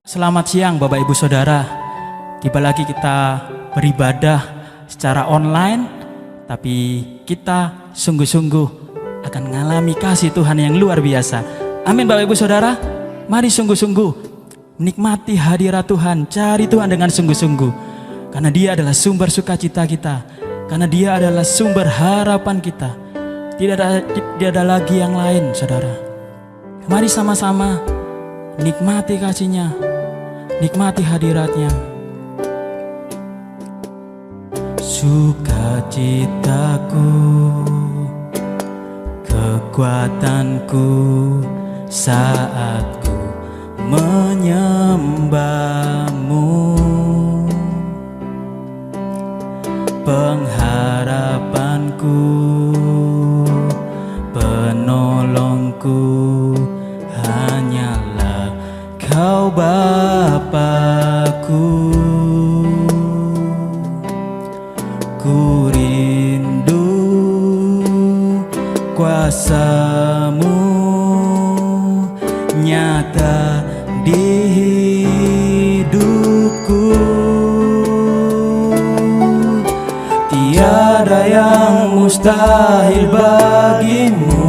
Selamat siang Bapak Ibu Saudara. Tiba lagi kita beribadah secara online, tapi kita sungguh-sungguh akan mengalami kasih Tuhan yang luar biasa. Amin Bapak Ibu Saudara. Mari sungguh-sungguh menikmati hadirat Tuhan, cari Tuhan dengan sungguh-sungguh. Karena Dia adalah sumber sukacita kita, karena Dia adalah sumber harapan kita. Tidak ada lagi yang lain, Saudara. Mari sama-sama nikmati kasih-Nya, nikmati hadiratnya. Sukacitaku, kekuatanku saat ku menyembah-Mu, pengharapanku, penolongku hanyalah Kau Bapa-Ku. Ku rindu kuasa-Mu nyata di hidupku. Tiada yang mustahil bagi-Mu,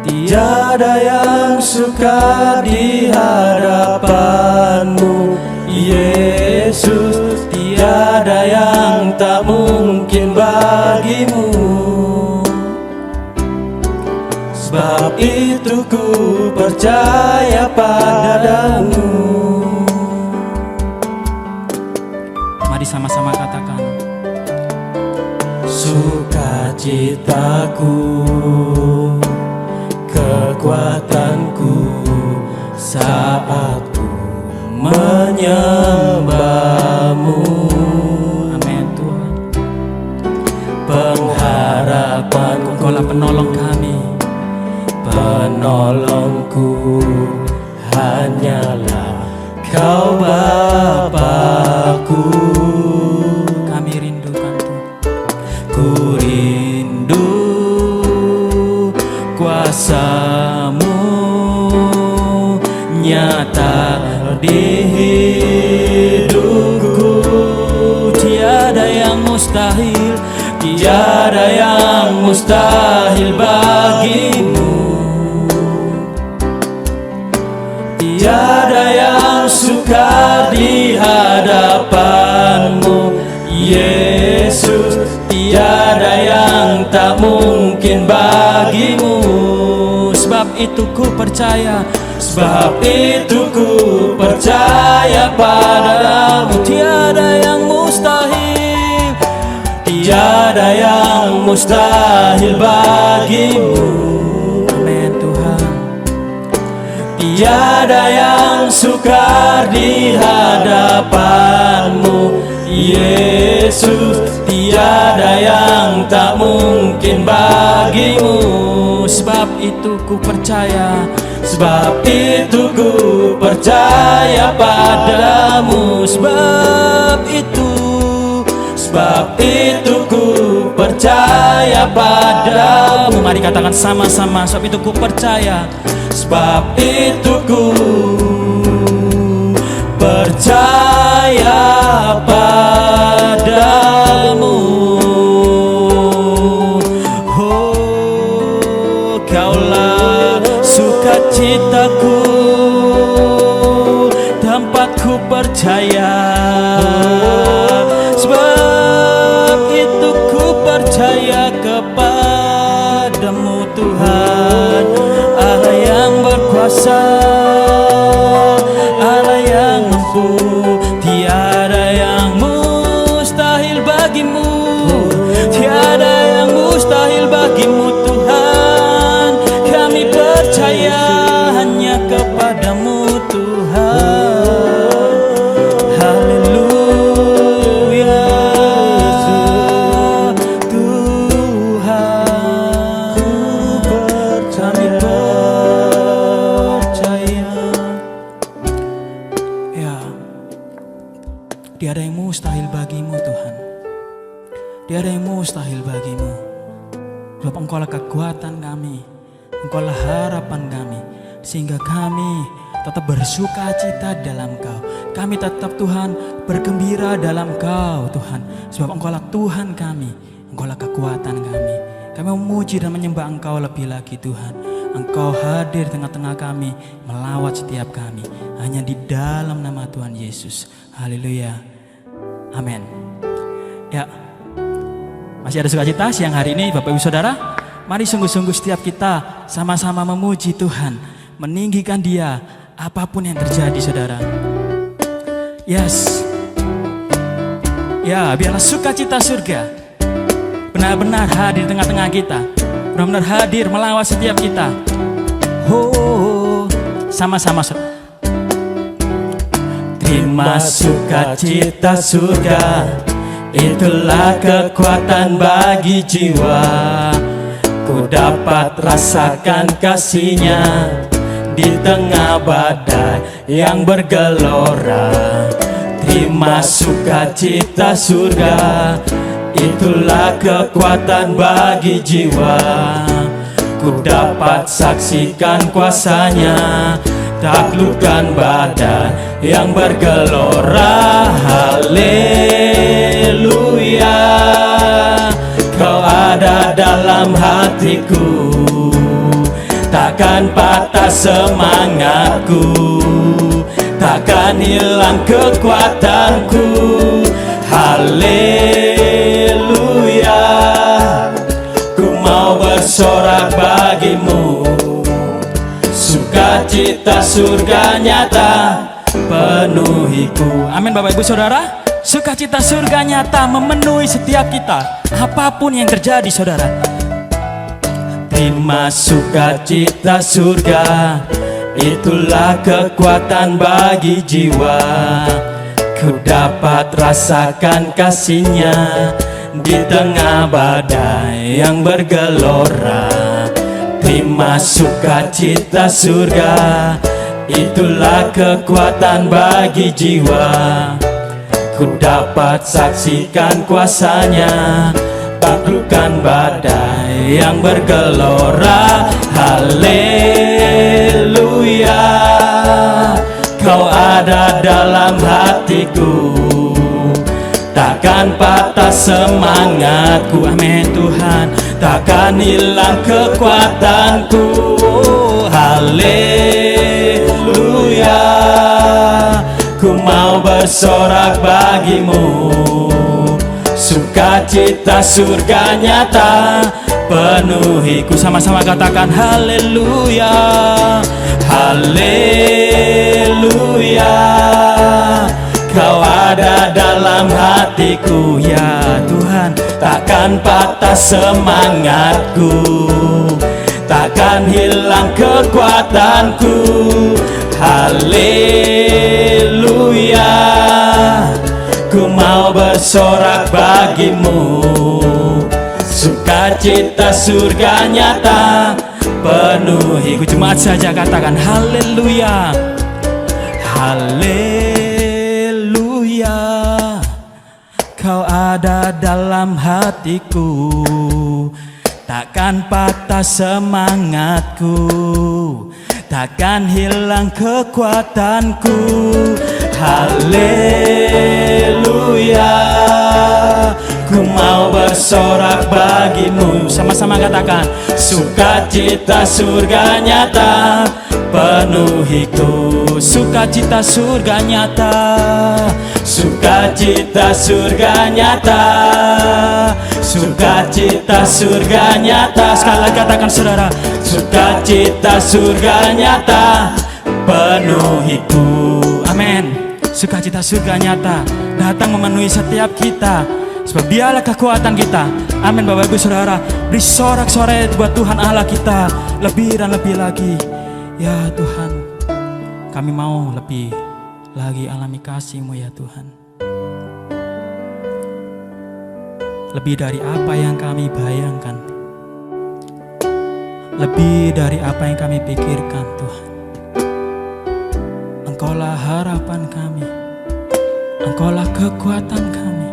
tiada yang sukar di hadapan-Mu, Yesus. Tiada yang tak mungkin bagi-Mu. Sebab itu ku percaya padamu. Mari sama-sama katakan. Sukacitaku, kekuatanku saat ku menyembah-Mu. Amin Tuhan. Pengharapanku, Engkaulah penolong kami. Penolongku hanyalah Kau Bapa-Ku. Kami rindukan Tuhan. Ku rindu kuasa-Mu nyata di hidupku. Tiada yang mustahil, tiada yang mustahil bagi-Mu. Tiada yang sukar di hadapan-Mu, Yesus. Tiada yang tak mungkin bagi-Mu. Sebab itu ku percaya, sebab itu ku percaya padamu. Tiada yang mustahil, tiada yang mustahil bagi-Mu. Amin Tuhan. Tiada yang sukar di hadapan-Mu, Yesus. Tiada yang tak mungkin bagi-Mu. Sebab itu ku percaya, sebab itu ku percaya padamu. Sebab itu ku percaya padamu. Mari katakan sama-sama. Sebab itu ku percaya, sebab itu ku percaya padamu. Oh, Kaulah sukacitaku, tempatku percaya. Sebab itu ku percaya kepadamu Tuhan, Allah yang berkuasa, Allah yang mampu. Tiada yang mustahil bagi-Mu, tiada yang mustahil bagi-Mu Tuhan. Kami percaya hanya kepadamu Tuhan. Haleluya Tuhan, kami percaya. Ya, tiada yang mustahil bagi-Mu Tuhan. Tiada yang mustahil bagi-Mu. Sebab Engkaulah kekuatan kami, Engkaulah harapan kami, sehingga kami tetap bersuka cita dalam Kau. Kami tetap Tuhan bergembira dalam Kau Tuhan, sebab Engkaulah Tuhan kami, Engkaulah kekuatan kami. Kami memuji dan menyembah Engkau lebih lagi Tuhan. Engkau hadir tengah-tengah kami, melawat setiap kami, hanya di dalam nama Tuhan Yesus. Haleluya, amin. Ya, masih ada sukacita siang hari ini Bapak Ibu Saudara. Mari sungguh-sungguh setiap kita sama-sama memuji Tuhan, meninggikan Dia apapun yang terjadi saudara. Yes. Ya, biarlah sukacita surga benar-benar hadir di tengah-tengah kita, benar-benar hadir melawat setiap kita. Sama-sama. Terima sukacita surga, itulah kekuatan bagi jiwa. Ku dapat rasakan kasih-Nya di tengah badai yang bergelora. Terima sukacita surga, itulah kekuatan bagi jiwa. Ku dapat saksikan kuasa-Nya, taklukkan badai yang bergelora. Haleluya, Kau ada dalam hatiku, takkan patah semangatku, takkan hilang kekuatanku. Haleluya, ku mau bersorak bagimu, sukacita surga nyata penuhiku. Amin Bapak Ibu Saudara. Sukacita surga nyata memenuhi setiap kita, apapun yang terjadi saudara. Terima sukacita surga, itulah kekuatan bagi jiwa. Ku dapat rasakan kasih-Nya di tengah badai yang bergelora. Terima sukacita surga, itulah kekuatan bagi jiwa. Ku dapat saksikan kuasa-Nya, taklukkan badai yang bergelora. Haleluya, Kau ada dalam hatiku, takkan patah semangatku. Amin Tuhan, takkan hilang kekuatanku. Haleluya, ku mau bersorak bagimu, sukacita surga nyata penuhiku. Sama-sama katakan haleluya, haleluya, Kau ada dalam hatiku ya Tuhan, takkan patah semangatku, takkan hilang kekuatanku. Haleluya, ku mau bersorak bagimu, sukacita surga nyata penuhi. Ku jemaat saja katakan haleluya, haleluya, Kau ada dalam hatiku, takkan patah semangatku, takkan hilang kekuatanku. Haleluya, ku mau bersorak bagimu. Sama-sama katakan sukacita surga nyata penuhiku. Sukacita surga nyata, sukacita surga nyata, sukacita surga nyata. Sekali lagi katakan saudara, sukacita surga nyata penuhiku. Amin. Sukacita surga nyata datang memenuhi setiap kita, sebab Dialah kekuatan kita. Amin Bapak Ibu Saudara. Beri sorak-sorai buat Tuhan Allah kita lebih dan lebih lagi. Ya Tuhan, kami mau lebih lagi alami kasih-Mu ya Tuhan. Lebih dari apa yang kami bayangkan, lebih dari apa yang kami pikirkan Tuhan. Engkaulah harapan kami, Engkaulah kekuatan kami.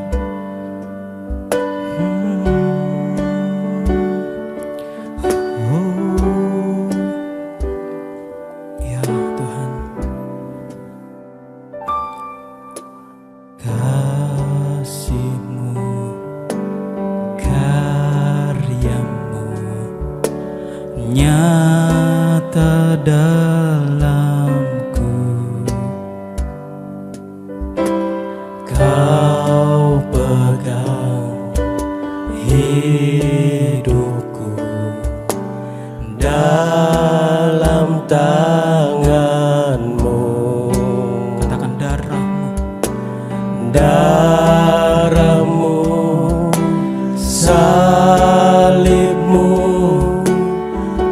nyata dalamku. Kau pegang hidupku dalam tanganmu. Katakan darahmu, salibmu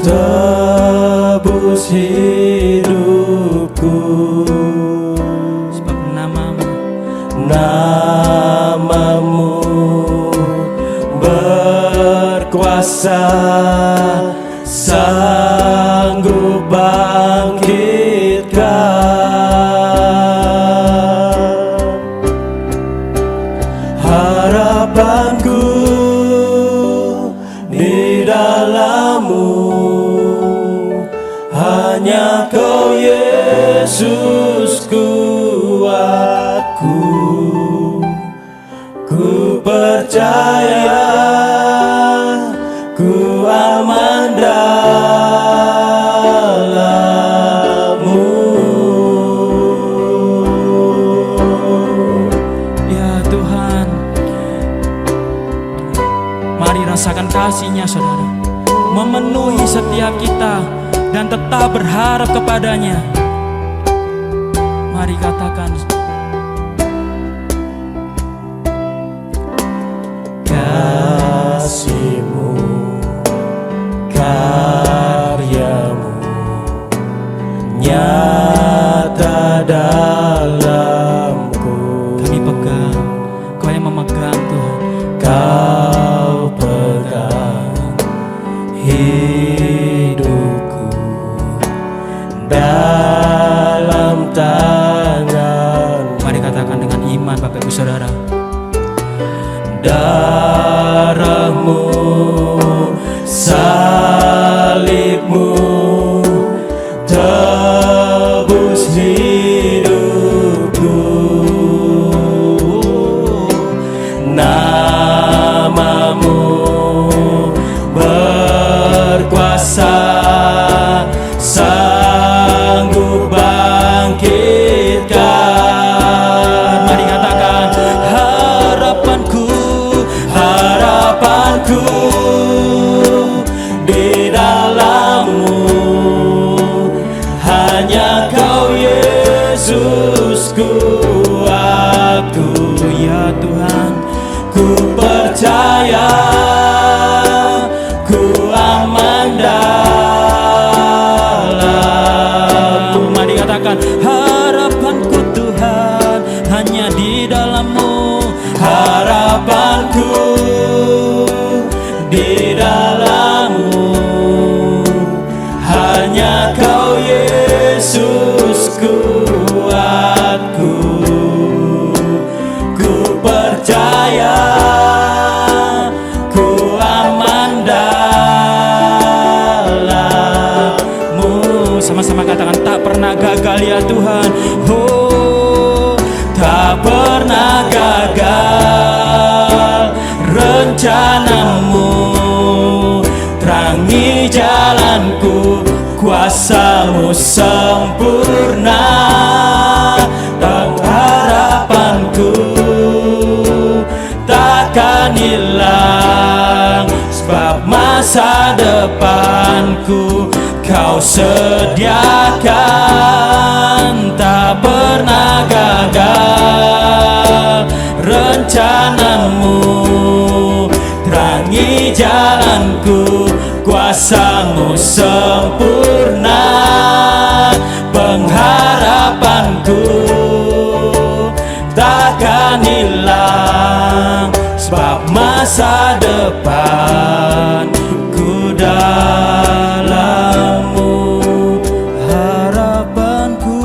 tebus hidupku. Sebab namamu berkuasa, sanggup bangkitkan. Harapanku di dalam-Mu, hanya Kau Yesus kuatku. Ku percaya, ku aman dalam-Mu. Ya Tuhan, mari rasakan kasih-Nya saudara, memenuhi setiap kita dan tetap berharap kepadanya. Mari katakan, kasih-Mu, karya-Mu nyata dalamku. Kami pegang, Kau yang memegang Tuhan. Kau pegang hidupku dalam tangan. Mari katakan dengan iman Bapak Ibu Saudara. Darah-Mu, salib-Mu tebus hidupku. Namamu berkuasa, sanggup bangkitkan. Mari katakan, harapanku di dalam-Mu, hanya Kau Yesus kuatku. Ya Tuhan, ku percaya, ku aman dalam-Mu. Mari katakan, harapanku Tuhan hanya di dalam-Mu. Harapanku di dalam-Mu, hanya Kau Yesus kuatku. Ku percaya, ku aman dalam-Mu. Sama-sama katakan, tak pernah gagal ya Tuhan. Oh, tak pernah gagal rencana-Mu. Terangi jalanku, kuasa-Mu sempurna. Pengharapanku takkan hilang, sebab masa depanku Kau sediakan. Tak pernah gagal rencana-Mu. Terangi jalanku, kuasa-Mu sempurna. Pengharapanku takkan hilang, sebab masa depanku dalam-Mu. Harapanku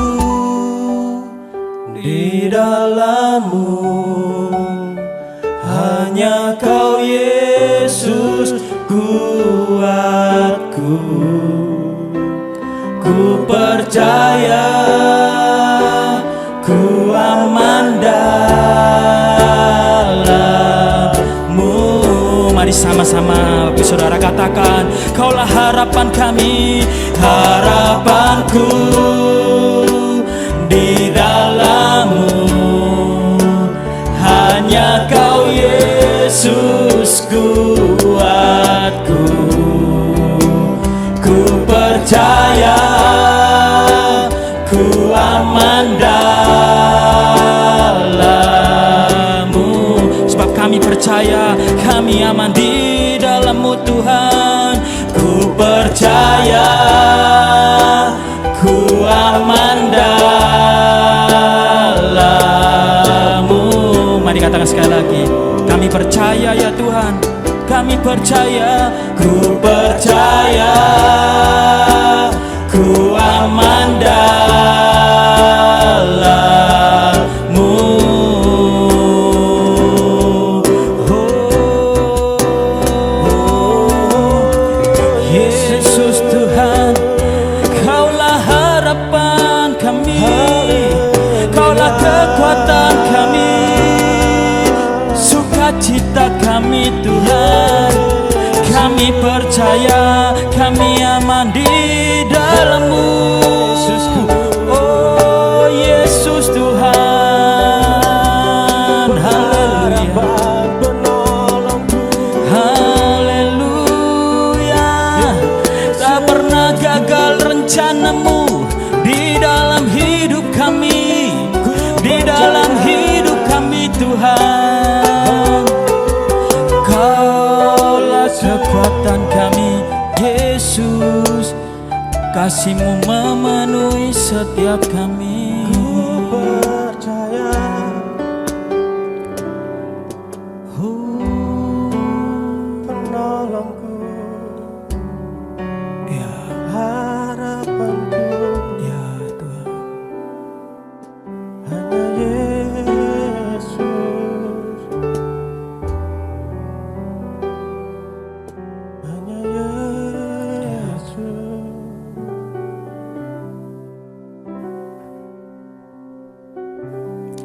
di dalam-Mu, hanya Kau Yesus kuatku. Ku percaya, ku aman dalam-Mu. Mari Sama-sama saudara katakan, Kaulah harapan kami, harapanku di dalam-Mu. Hanya Kau Yesus kuatku. Ku percaya ku aman dalam-Mu. Sebab kami percaya kami aman di dalam-Mu Tuhan. Ku percaya ku aman dalam-Mu. Mari katakan sekali lagi, kami percaya ya Tuhan, kami percaya, ku percaya ku aman dalam-Mu. Yesus Tuhan, Kaulah harapan kami, Kaulah kekuatan kami, sukacita kami Tuhan. Kami percaya kami aman di dalam-Mu. Oh Yesus Tuhan, haleluya, haleluya. Tak pernah gagal rencana-Mu di dalam hidup kami, di dalam hidup kami Tuhan. Kaulah kekuatan kami Yesus, kasih-Mu memenuhi setiap kami. Ku percaya penolongku, Ya, harapanku, ya Tuhan. hanya Yesus, hanya Yesus.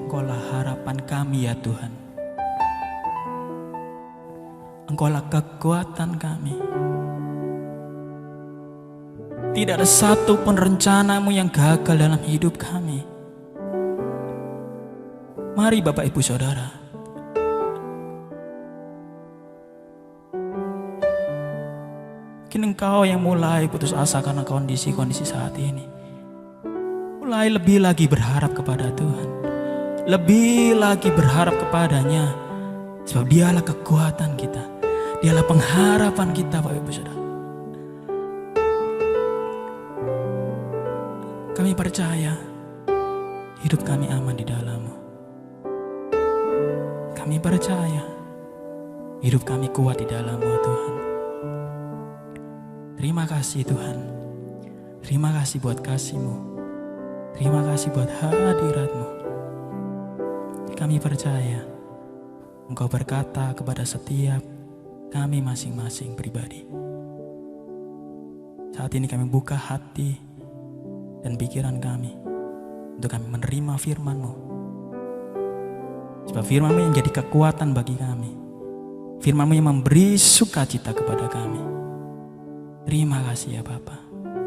Engkaulah harapan kami ya Tuhan. Engkaulah kekuatan kami. Tidak ada satu pun rencana-Mu yang gagal dalam hidup kami. Mari Bapak Ibu Saudara, mungkin engkau yang mulai putus asa karena kondisi-kondisi saat ini. Mulai lebih lagi berharap kepada Tuhan, lebih lagi berharap kepadanya, sebab Dialah kekuatan kita, Dialah pengharapan kita Bapak Ibu Saudara. Kami percaya hidup kami aman di dalam-Mu. Kami percaya hidup kami kuat di dalam-Mu Tuhan. Terima kasih Tuhan. Terima kasih buat kasih-Mu. Terima kasih buat hadirat-Mu. Kami percaya Engkau berkata kepada setiap kami masing-masing pribadi. Saat ini kami buka hati dan pikiran kami untuk kami menerima firman-Mu. Sebab firman-Mu yang jadi kekuatan bagi kami. Firman-Mu yang memberi sukacita kepada kami. Terima kasih ya Bapa.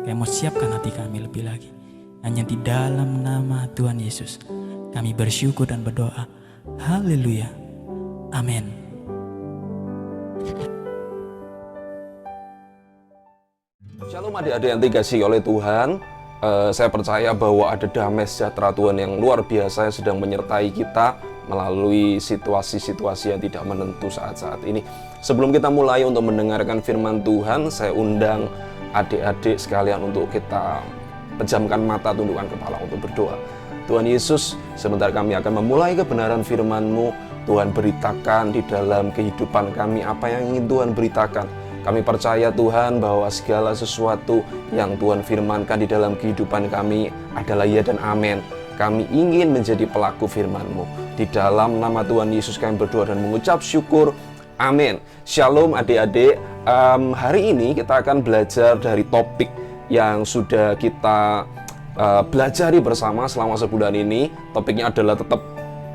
Kami mau siapkan hati kami lebih lagi. Hanya di dalam nama Tuhan Yesus kami bersyukur dan berdoa. Haleluya. Amin. Shalom adik-adik yang dikasihi oleh Tuhan. Saya percaya bahwa ada damai sejahtera Tuhan yang luar biasa yang sedang menyertai kita melalui situasi-situasi yang tidak menentu saat-saat ini. Sebelum kita mulai untuk mendengarkan firman Tuhan, saya undang adik-adik sekalian untuk kita pejamkan mata, tundukkan kepala untuk berdoa. Tuhan Yesus, sebentar kami akan memulai kebenaran firman-Mu. Tuhan, beritakan di dalam kehidupan kami apa yang ingin Tuhan beritakan. Kami percaya Tuhan bahwa segala sesuatu yang Tuhan firmankan di dalam kehidupan kami adalah ya dan amin. Kami ingin menjadi pelaku firman-Mu. Di dalam nama Tuhan Yesus kami berdoa dan mengucap syukur. Amin. Shalom adik-adik. Hari ini kita akan belajar dari topik yang sudah kita belajari bersama selama sebulan ini. Topiknya adalah tetap,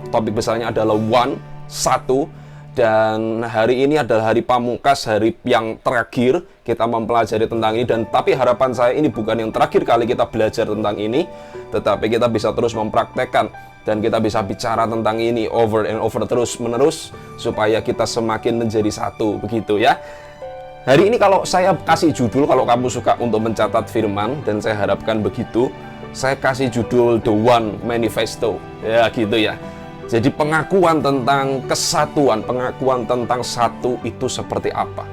topik besarnya adalah one, satu. Dan hari ini adalah hari pamungkas, hari yang terakhir kita mempelajari tentang ini. Dan tapi harapan saya ini bukan yang terakhir kali kita belajar tentang ini, tetapi kita bisa terus mempraktekkan dan kita bisa bicara tentang ini over and over terus menerus supaya kita semakin menjadi satu, begitu ya. Hari ini kalau saya kasih judul, kalau kamu suka untuk mencatat firman, dan saya harapkan begitu, saya kasih judul The One Manifesto, ya gitu ya. Jadi pengakuan tentang kesatuan, pengakuan tentang satu itu seperti apa.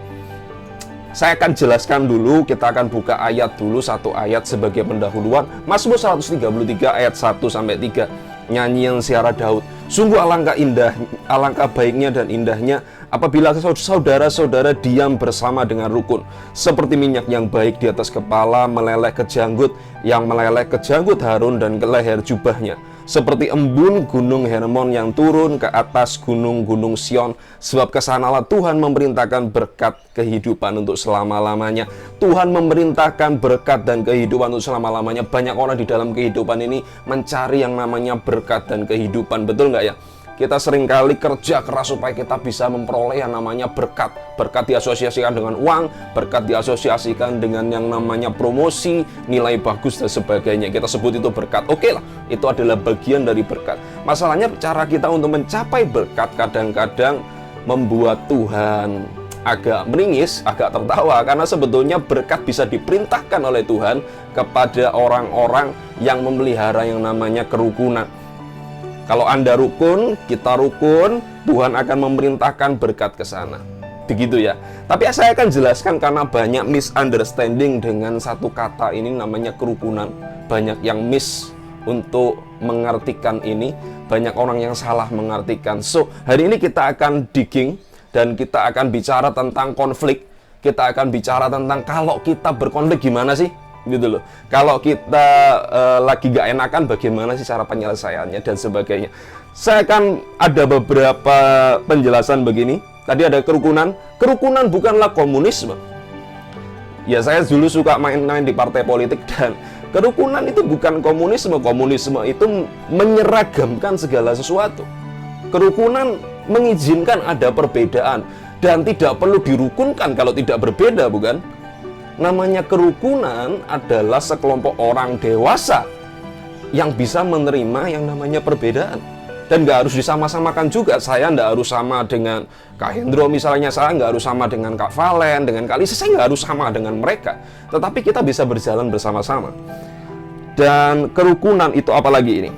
Saya akan jelaskan dulu, kita akan buka ayat dulu, satu ayat sebagai pendahuluan. Mazmur 133 ayat 1-3, nyanyian Ziarah Daud. Sungguh alangkah indah, alangkah baiknya dan indahnya apabila saudara-saudara diam bersama dengan rukun. Seperti minyak yang baik di atas kepala meleleh ke janggut, yang meleleh ke janggut Harun dan ke leher jubahnya. Seperti embun gunung Hermon yang turun ke atas gunung-gunung Sion. Sebab kesanalah Tuhan memerintahkan berkat kehidupan untuk selama-lamanya. Tuhan memerintahkan berkat dan kehidupan untuk selama-lamanya. Banyak orang di dalam kehidupan ini mencari yang namanya berkat dan kehidupan. Betul nggak ya? Kita seringkali kerja keras supaya kita bisa memperoleh yang namanya berkat. Berkat diasosiasikan dengan uang, berkat diasosiasikan dengan yang namanya promosi, nilai bagus dan sebagainya. Kita sebut itu berkat. Oke lah, itu adalah bagian dari berkat. Masalahnya cara kita untuk mencapai berkat kadang-kadang membuat Tuhan agak meringis, agak tertawa. Karena sebetulnya berkat bisa diperintahkan oleh Tuhan kepada orang-orang yang memelihara yang namanya kerukunan. Kalau Anda rukun, kita rukun, Tuhan akan memerintahkan berkat ke sana. Begitu ya. Tapi saya akan jelaskan karena banyak misunderstanding dengan satu kata ini namanya kerukunan. Banyak yang miss untuk mengartikan ini. Banyak orang yang salah mengartikan. So, hari ini kita akan digging dan kita akan bicara tentang konflik. Kita akan bicara tentang kalau kita berkonflik gimana sih? Gitu loh. Kalau kita lagi gak enakan bagaimana sih cara penyelesaiannya dan sebagainya. Saya akan ada beberapa penjelasan begini. Tadi ada kerukunan. Kerukunan bukanlah komunisme. Ya saya dulu suka main-main di partai politik dan kerukunan itu bukan komunisme. Komunisme itu menyeragamkan segala sesuatu. Kerukunan mengizinkan ada perbedaan dan tidak perlu dirukunkan kalau tidak berbeda, bukan? Namanya kerukunan adalah sekelompok orang dewasa yang bisa menerima yang namanya perbedaan. Dan nggak harus disama-samakan juga. Saya nggak harus sama dengan Kak Hendro misalnya, saya nggak harus sama dengan Kak Valen, dengan Kak Lisa, saya nggak harus sama dengan mereka. Tetapi kita bisa berjalan bersama-sama. Dan kerukunan itu apalagi ini?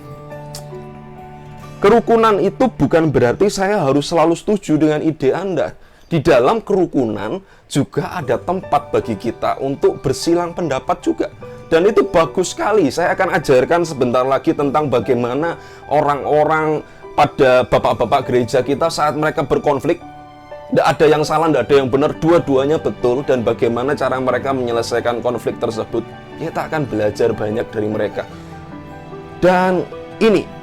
Kerukunan itu bukan berarti saya harus selalu setuju dengan ide Anda. Di dalam kerukunan juga ada tempat bagi kita untuk bersilang pendapat juga. Dan itu bagus sekali. Saya akan ajarkan sebentar lagi tentang bagaimana orang-orang pada bapak-bapak gereja kita saat mereka berkonflik. Tidak ada yang salah, tidak ada yang benar. Dua-duanya betul. Dan bagaimana cara mereka menyelesaikan konflik tersebut. Kita akan belajar banyak dari mereka. Dan ini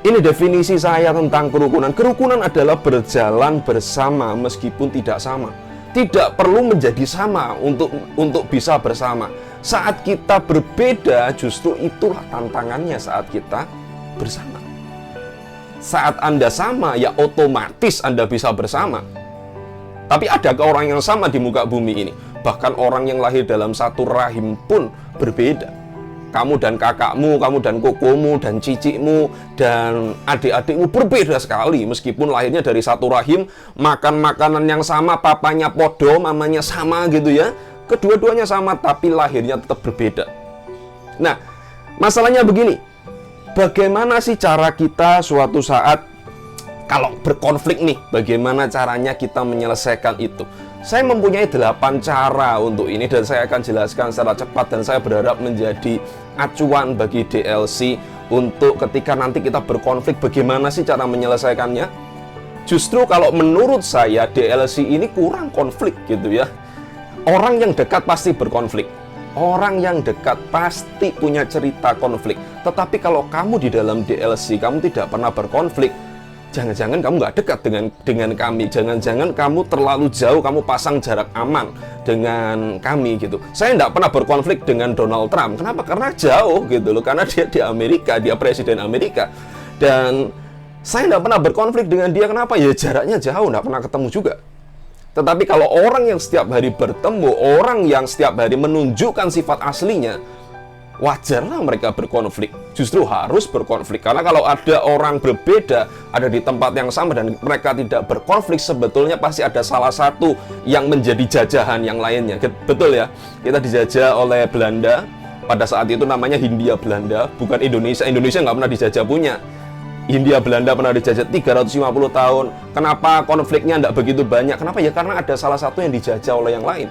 definisi saya tentang kerukunan. Kerukunan adalah berjalan bersama meskipun tidak sama. Tidak perlu menjadi sama untuk bisa bersama. Saat kita berbeda, justru itulah tantangannya saat kita bersama. Saat Anda sama, ya otomatis Anda bisa bersama. Tapi adakah orang yang sama di muka bumi ini? Bahkan orang yang lahir dalam satu rahim pun berbeda. Kamu dan kakakmu, kamu dan kokomu, dan cicikmu, dan adik-adikmu berbeda sekali. Meskipun lahirnya dari satu rahim, makan makanan yang sama, papanya podo, mamanya sama gitu ya. Kedua-duanya sama, tapi lahirnya tetap berbeda. Nah, masalahnya begini. Bagaimana sih cara kita suatu saat, kalau berkonflik nih, bagaimana caranya kita menyelesaikan itu? Saya mempunyai 8 cara untuk ini dan saya akan jelaskan secara cepat dan saya berharap menjadi acuan bagi DLC untuk ketika nanti kita berkonflik bagaimana sih cara menyelesaikannya. Justru kalau menurut saya DLC ini kurang konflik gitu ya. Orang yang dekat pasti berkonflik. Orang yang dekat pasti punya cerita konflik. Tetapi kalau kamu di dalam DLC kamu tidak pernah berkonflik, jangan-jangan kamu nggak dekat dengan kami. Jangan-jangan kamu terlalu jauh, kamu pasang jarak aman dengan kami gitu. Saya nggak pernah berkonflik dengan Donald Trump. Kenapa? Karena jauh gitu loh. Karena dia di Amerika, dia presiden Amerika. Dan Saya tidak pernah berkonflik dengan dia, kenapa? Ya jaraknya jauh, tidak pernah ketemu juga. Tetapi kalau orang yang setiap hari bertemu, orang yang setiap hari menunjukkan sifat aslinya, wajarlah mereka berkonflik. Justru harus berkonflik. Karena kalau ada orang berbeda, ada di tempat yang sama dan mereka tidak berkonflik, sebetulnya pasti ada salah satu yang menjadi jajahan yang lainnya. Betul ya? Kita dijajah oleh Belanda. Pada saat itu namanya Hindia Belanda, bukan Indonesia. Indonesia nggak pernah dijajah punya. Hindia Belanda pernah dijajah 350 tahun. Kenapa konfliknya tidak begitu banyak? Kenapa? Ya karena ada salah satu yang dijajah oleh yang lain.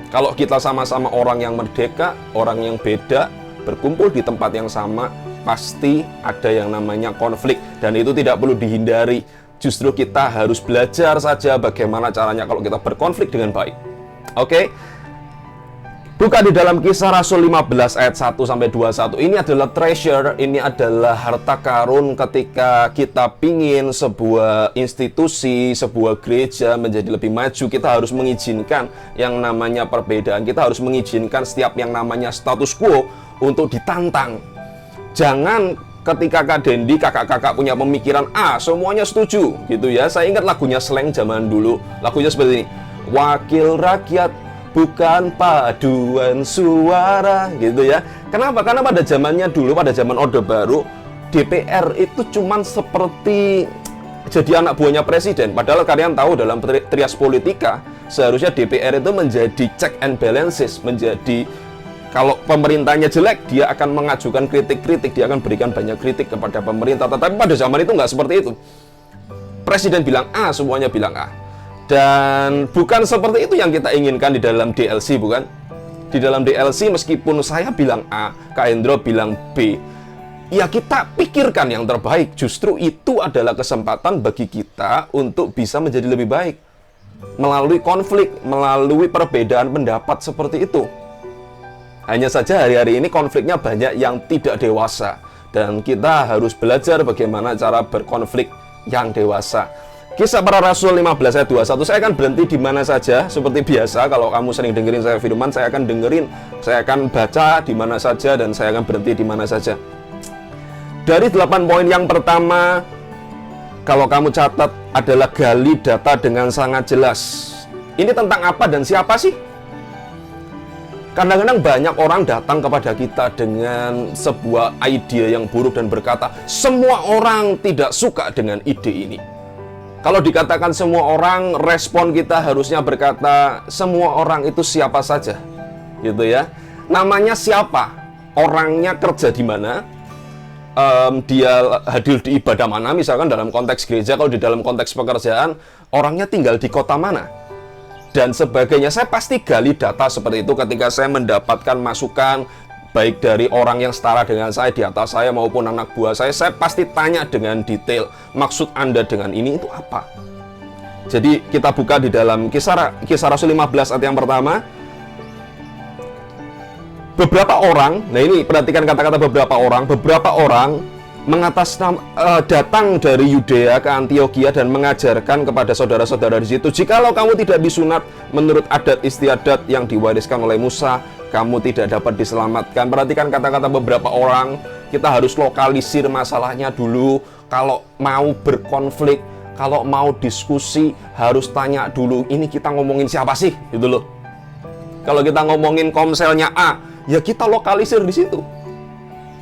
Kalau kita sama-sama orang yang merdeka, orang yang beda, berkumpul di tempat yang sama, pasti ada yang namanya konflik. Dan itu tidak perlu dihindari. Justru kita harus belajar saja bagaimana caranya kalau kita berkonflik dengan baik. Oke? Buka di dalam Kisah Rasul 15 ayat 1-21. Ini adalah treasure, ini adalah harta karun ketika kita pingin sebuah institusi, sebuah gereja menjadi lebih maju. Kita harus mengizinkan yang namanya perbedaan. Kita harus mengizinkan setiap yang namanya status quo untuk ditantang. Jangan ketika Kak Dendi, kakak-kakak punya pemikiran semuanya setuju gitu ya. Saya ingat lagunya Slank zaman dulu. Lagunya seperti ini. Wakil rakyat bukan paduan suara gitu ya. Kenapa? Karena pada zamannya dulu, pada zaman Orde Baru, DPR itu cuman seperti jadi anak buahnya presiden. Padahal kalian tahu dalam trias politika, seharusnya DPR itu menjadi check and balances, menjadi kalau pemerintahnya jelek, dia akan mengajukan kritik-kritik, dia akan berikan banyak kritik kepada pemerintah. Tetapi pada zaman itu nggak seperti itu. Presiden bilang A, semuanya bilang A. Dan bukan seperti itu yang kita inginkan di dalam DLC, bukan? Di dalam DLC meskipun saya bilang A, Kak Hendro bilang B, ya kita pikirkan yang terbaik. Justru itu adalah kesempatan bagi kita untuk bisa menjadi lebih baik. Melalui konflik, melalui perbedaan pendapat seperti itu. Hanya saja hari-hari ini konfliknya banyak yang tidak dewasa. Dan kita harus belajar bagaimana cara berkonflik yang dewasa. Kisah Para Rasul 15 ayat 21. Saya akan berhenti di mana saja. Seperti biasa, kalau kamu sering dengerin saya firman, saya akan dengerin, saya akan baca di mana saja, dan saya akan berhenti di mana saja. Dari 8 poin yang pertama, kalau kamu catat, adalah gali data dengan sangat jelas. Ini tentang apa dan siapa sih? Kadang-kadang banyak orang datang kepada kita dengan sebuah ide yang buruk dan berkata, semua orang tidak suka dengan ide ini. Kalau dikatakan semua orang, respon kita harusnya berkata, semua orang itu siapa saja, gitu ya. Namanya siapa? Orangnya kerja di mana? Dia hadir di ibadah mana? Misalkan dalam konteks gereja, kalau di dalam konteks pekerjaan, orangnya tinggal di kota mana? Dan sebagainya. Saya pasti gali data seperti itu ketika saya mendapatkan masukan, baik dari orang yang setara dengan saya, di atas saya maupun anak buah saya pasti tanya dengan detail, maksud Anda dengan ini itu apa? Jadi kita buka di dalam Kisah Rasul 15 ayat yang pertama. Beberapa orang, nah ini perhatikan kata-kata beberapa orang datang dari Yudea ke Antioquia dan mengajarkan kepada saudara-saudara di situ, jikalau kamu tidak disunat menurut adat istiadat yang diwariskan oleh Musa, kamu tidak dapat diselamatkan. Perhatikan kata-kata beberapa orang. Kita harus lokalisir masalahnya dulu. Kalau mau berkonflik, kalau mau diskusi, harus tanya dulu, ini kita ngomongin siapa sih? Gitu loh. Kalau kita ngomongin komselnya A, ya kita lokalisir di situ.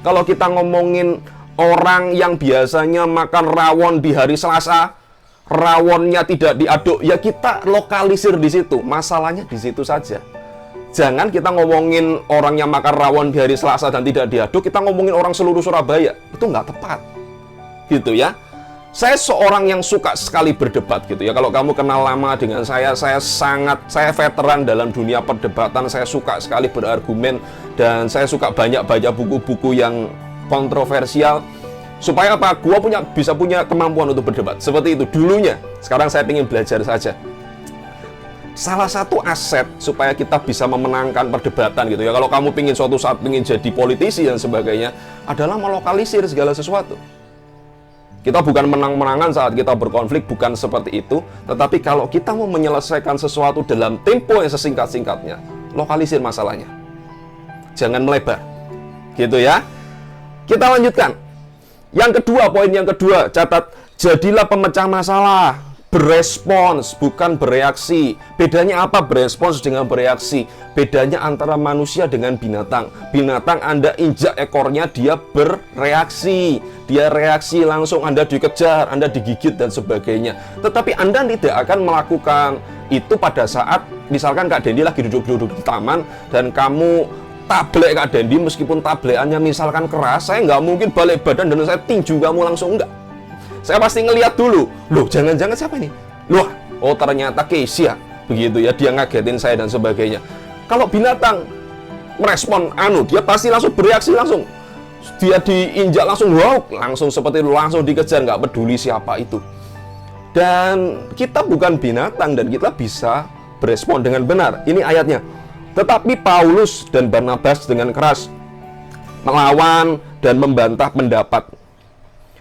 Kalau kita ngomongin orang yang biasanya makan rawon di hari Selasa, rawonnya tidak diaduk, ya kita lokalisir di situ. Masalahnya di situ saja. Jangan kita ngomongin orang yang makan rawon di hari Selasa dan tidak diaduk, kita ngomongin orang seluruh Surabaya. Itu nggak tepat. Gitu ya. Saya seorang yang suka sekali berdebat gitu ya. Kalau kamu kenal lama dengan saya veteran dalam dunia perdebatan. Saya suka sekali berargumen dan saya suka banyak baca buku-buku yang kontroversial. Supaya apa? Gua bisa punya kemampuan untuk berdebat. Seperti itu dulunya. Sekarang saya ingin belajar saja. Salah satu aset supaya kita bisa memenangkan perdebatan gitu ya, kalau kamu pingin suatu saat pingin jadi politisi dan sebagainya, adalah melokalisir segala sesuatu. Kita bukan menang-menangan saat kita berkonflik, bukan seperti itu. Tetapi kalau kita mau menyelesaikan sesuatu dalam tempo yang sesingkat-singkatnya, lokalisir masalahnya. Jangan melebar. Gitu ya. Kita lanjutkan. Yang kedua, poin yang kedua, catat, jadilah pemecah masalah, berespons, bukan bereaksi. Bedanya apa berespons dengan bereaksi? Bedanya antara manusia dengan binatang. Binatang Anda injak ekornya, dia bereaksi. Dia reaksi langsung, Anda dikejar, Anda digigit, dan sebagainya. Tetapi Anda tidak akan melakukan itu pada saat, misalkan Kak Dendi lagi duduk-duduk di taman, dan kamu tablek Kak Dendi, meskipun tablekannya misalkan keras, saya nggak mungkin balik badan dan saya tinju kamu langsung, enggak. Saya pasti ngeliat dulu, loh jangan-jangan siapa ini? Loh, oh ternyata Keisha, begitu ya, dia ngagetin saya dan sebagainya. Kalau binatang merespon, dia pasti langsung bereaksi langsung. Dia diinjak langsung, wow, langsung seperti itu, langsung dikejar, nggak peduli siapa itu. Dan kita bukan binatang dan kita bisa berespon dengan benar. Ini ayatnya. Tetapi Paulus dan Barnabas dengan keras melawan dan membantah pendapat.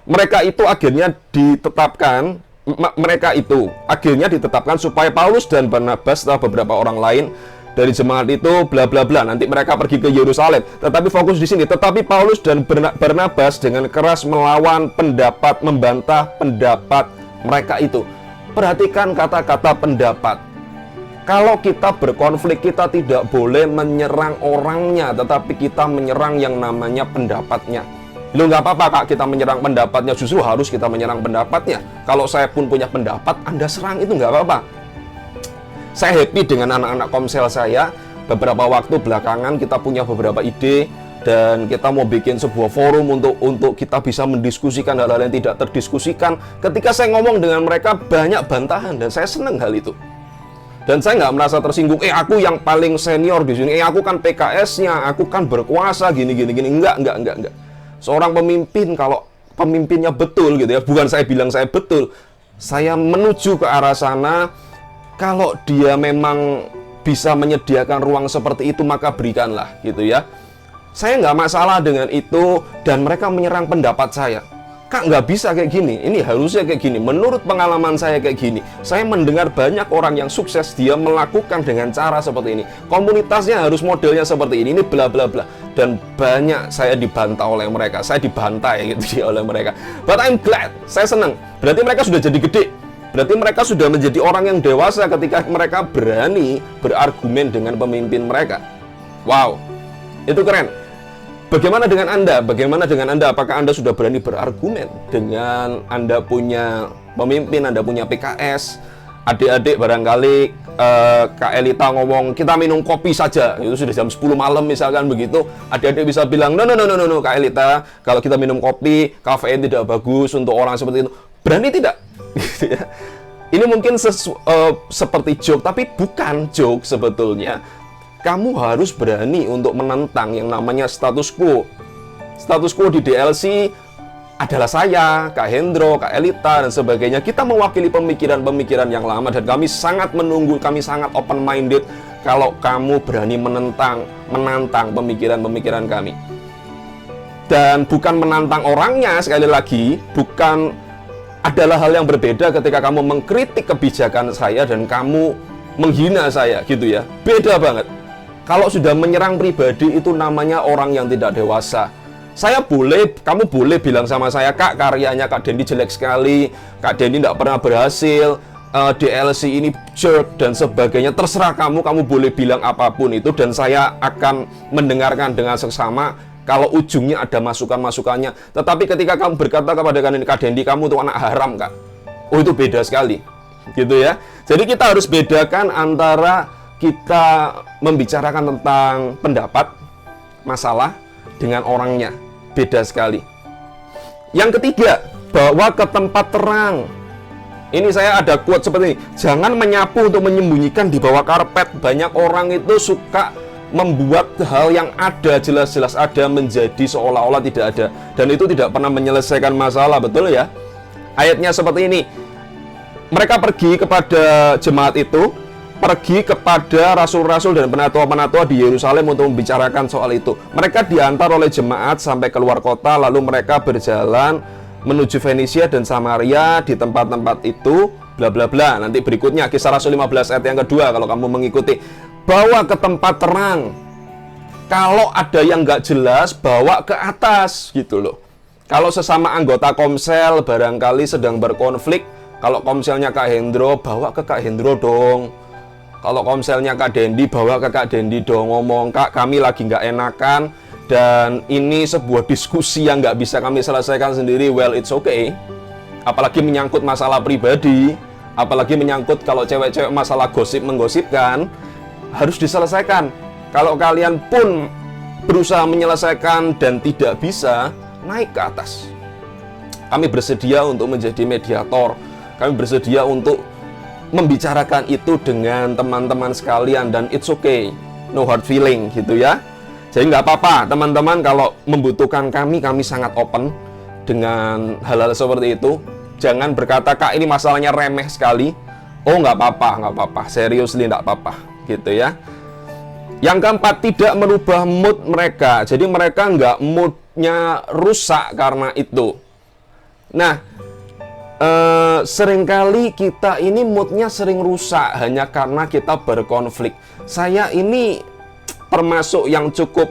Mereka itu akhirnya ditetapkan supaya Paulus dan Barnabas setelah beberapa orang lain dari jemaat itu bla bla bla, nanti mereka pergi ke Yerusalem. Tetapi fokus di sini. Tetapi Paulus dan Barnabas dengan keras melawan pendapat, membantah pendapat mereka itu. Perhatikan kata-kata pendapat. Kalau kita berkonflik, kita tidak boleh menyerang orangnya, tetapi kita menyerang yang namanya pendapatnya. Loh, nggak apa-apa Kak, kita menyerang pendapatnya, justru harus kita menyerang pendapatnya. Kalau saya pun punya pendapat, Anda serang, itu nggak apa-apa. Saya happy dengan anak-anak komsel saya. Beberapa waktu belakangan kita punya beberapa ide, dan kita mau bikin sebuah forum untuk kita bisa mendiskusikan hal-hal yang tidak terdiskusikan. Ketika saya ngomong dengan mereka, banyak bantahan, dan saya senang hal itu. Dan saya nggak merasa tersinggung, aku yang paling senior di sini, aku kan PKS-nya, aku kan berkuasa, gini. Enggak. Seorang pemimpin, kalau pemimpinnya betul gitu ya, bukan saya bilang saya betul, saya menuju ke arah sana. Kalau dia memang bisa menyediakan ruang seperti itu, maka berikanlah gitu ya. Saya nggak masalah dengan itu, dan mereka menyerang pendapat saya. Kak, nggak bisa kayak gini, ini harusnya kayak gini, menurut pengalaman saya kayak gini. Saya mendengar banyak orang yang sukses, dia melakukan dengan cara seperti ini. Komunitasnya harus modelnya seperti ini bla bla bla. Dan banyak saya dibantah oleh mereka, saya dibantai gitu oleh mereka. But I'm glad, saya senang. Berarti mereka sudah jadi gede. Berarti mereka sudah menjadi orang yang dewasa ketika mereka berani berargumen dengan pemimpin mereka. Wow, itu keren. Bagaimana dengan Anda? Bagaimana dengan Anda? Apakah Anda sudah berani berargumen dengan Anda punya pemimpin, Anda punya PKS? Adik-adik barangkali Kak Elita ngomong, kita minum kopi saja. Itu sudah jam 10 malam misalkan begitu. Adik-adik bisa bilang, no, Kak Elita, kalau kita minum kopi, kafein tidak bagus untuk orang seperti itu. Berani tidak? Ini mungkin seperti joke, tapi bukan joke sebetulnya. Kamu harus berani untuk menentang yang namanya status quo. Status quo di DLC adalah saya, Kak Hendro, Kak Elita, dan sebagainya. Kita mewakili pemikiran-pemikiran yang lama, dan kami sangat menunggu, kami sangat open-minded kalau kamu berani menantang pemikiran-pemikiran kami. Dan bukan menantang orangnya, sekali lagi, bukan, adalah hal yang berbeda ketika kamu mengkritik kebijakan saya dan kamu menghina saya, gitu ya. Beda banget. Kalau sudah menyerang pribadi, itu namanya orang yang tidak dewasa. Kamu boleh bilang sama saya, Kak, karyanya Kak Dendi jelek sekali, Kak Dendi tidak pernah berhasil, DLC ini jerk, dan sebagainya. Terserah kamu boleh bilang apapun itu, dan saya akan mendengarkan dengan seksama kalau ujungnya ada masukan-masukannya. Tetapi ketika kamu berkata kepada Kak Dendi, kamu itu anak haram, Kak, oh itu beda sekali, gitu ya. Jadi kita harus bedakan antara kita membicarakan tentang pendapat, masalah, dengan orangnya. Beda sekali. Yang ketiga, bawa ke tempat terang. Ini saya ada quote seperti ini. Jangan menyapu untuk menyembunyikan di bawah karpet. Banyak orang itu suka membuat hal yang ada, jelas-jelas ada, menjadi seolah-olah tidak ada. Dan itu tidak pernah menyelesaikan masalah, betul ya? Ayatnya seperti ini. Mereka pergi kepada jemaat itu, pergi kepada rasul-rasul dan penatua-penatua di Yerusalem untuk membicarakan soal itu. Mereka diantar oleh jemaat sampai keluar kota, lalu mereka berjalan menuju Fenisia dan Samaria. Di tempat-tempat itu, bla bla bla. Nanti berikutnya, Kisah Rasul 15 ayat yang kedua, kalau kamu mengikuti. Bawa ke tempat terang. Kalau ada yang nggak jelas, bawa ke atas, gitu loh. Kalau sesama anggota Komsel barangkali sedang berkonflik, kalau Komselnya Kak Hendro, bawa ke Kak Hendro dong. Kalau Komselnya Kak Dendi, bawa ke Kak Dendi dong. Ngomong, Kak, kami lagi nggak enakan, dan ini sebuah diskusi yang nggak bisa kami selesaikan sendiri. Well, it's okay. Apalagi menyangkut masalah pribadi, apalagi menyangkut kalau cewek-cewek masalah gosip menggosipkan, harus diselesaikan. Kalau kalian pun berusaha menyelesaikan dan tidak bisa, naik ke atas. Kami bersedia untuk menjadi mediator. Kami bersedia untuk membicarakan itu dengan teman-teman sekalian, dan it's okay, no hard feeling gitu ya. Jadi nggak apa-apa teman-teman, kalau membutuhkan kami sangat open dengan hal-hal seperti itu. Jangan berkata, Kak, ini masalahnya remeh sekali. Oh, nggak apa-apa, seriously nggak apa-apa gitu ya. Yang keempat, tidak merubah mood mereka. Jadi mereka nggak moodnya rusak karena itu. Nah, seringkali kita ini moodnya sering rusak hanya karena kita berkonflik. Saya ini termasuk yang cukup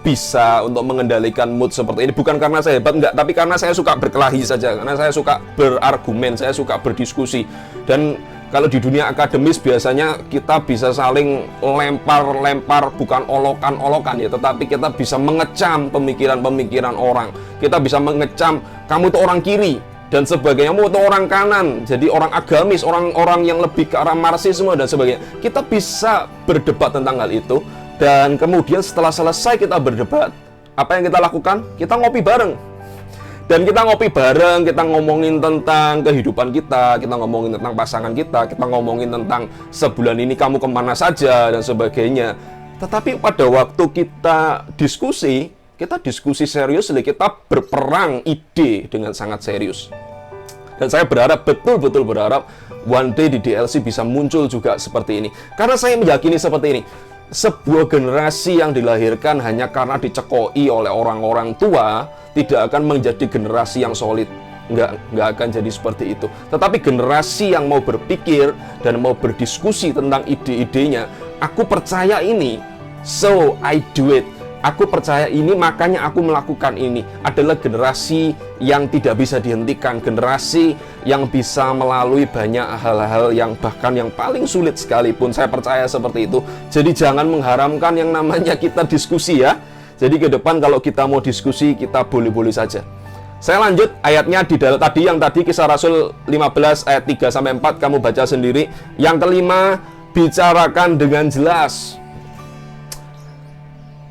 bisa untuk mengendalikan mood seperti ini. Bukan karena saya hebat, enggak, tapi karena saya suka berkelahi saja. Karena saya suka berargumen, saya suka berdiskusi. Dan kalau di dunia akademis biasanya kita bisa saling lempar-lempar, bukan olokan-olokan ya, tetapi kita bisa mengecam pemikiran-pemikiran orang. Kita bisa mengecam, kamu itu orang kiri dan sebagainya, kamu itu orang kanan, jadi orang agamis, orang-orang yang lebih ke arah marxisme dan sebagainya. Kita bisa berdebat tentang hal itu, dan kemudian setelah selesai kita berdebat, apa yang kita lakukan? Kita ngopi bareng. Dan kita ngopi bareng, kita ngomongin tentang kehidupan kita ngomongin tentang pasangan kita ngomongin tentang sebulan ini kamu kemana saja, dan sebagainya. Tetapi pada waktu kita diskusi serius, kita berperang ide dengan sangat serius. Dan saya berharap, betul-betul berharap, one day di DLC bisa muncul juga seperti ini. Karena saya meyakini seperti ini, sebuah generasi yang dilahirkan hanya karena dicekoi oleh orang-orang tua tidak akan menjadi generasi yang solid. Nggak akan jadi seperti itu. Tetapi generasi yang mau berpikir dan mau berdiskusi tentang ide-idenya, aku percaya ini, so I do it. Aku percaya ini, makanya aku melakukan ini. Adalah generasi yang tidak bisa dihentikan, generasi yang bisa melalui banyak hal-hal yang bahkan yang paling sulit sekalipun. Saya percaya seperti itu. Jadi jangan mengharamkan yang namanya kita diskusi ya. Jadi ke depan kalau kita mau diskusi, kita boleh-boleh saja. Saya lanjut ayatnya di dalam tadi Kisah Rasul 15 ayat 3 sampai 4 kamu baca sendiri. Yang kelima, bicarakan dengan jelas.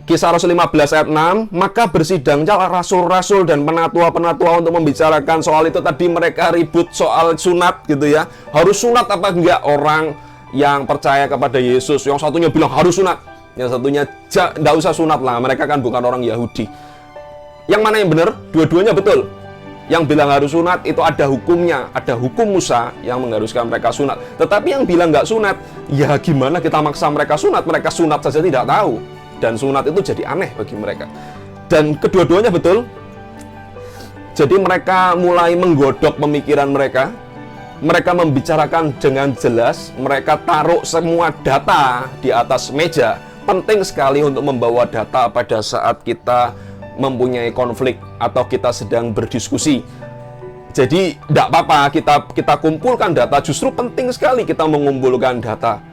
Kisah Rasul 15 ayat 6, maka bersidangnya rasul-rasul dan penatua-penatua untuk membicarakan soal itu. Tadi mereka ribut soal sunat gitu ya. Harus sunat apa enggak orang yang percaya kepada Yesus. Yang satunya bilang harus sunat, yang satunya enggak usah sunat lah, mereka kan bukan orang Yahudi. Yang mana yang benar? Dua-duanya betul. Yang bilang harus sunat itu ada hukumnya, ada hukum Musa yang mengharuskan mereka sunat. Tetapi yang bilang nggak sunat, ya gimana kita maksa mereka sunat saja tidak tahu. Dan sunat itu jadi aneh bagi mereka. Dan kedua-duanya betul. Jadi mereka mulai menggodok pemikiran mereka. Mereka membicarakan dengan jelas. Mereka taruh semua data di atas meja. Penting sekali untuk membawa data pada saat kita mempunyai konflik atau kita sedang berdiskusi. Jadi tidak apa-apa kita kumpulkan data. Justru penting sekali kita mengumpulkan data.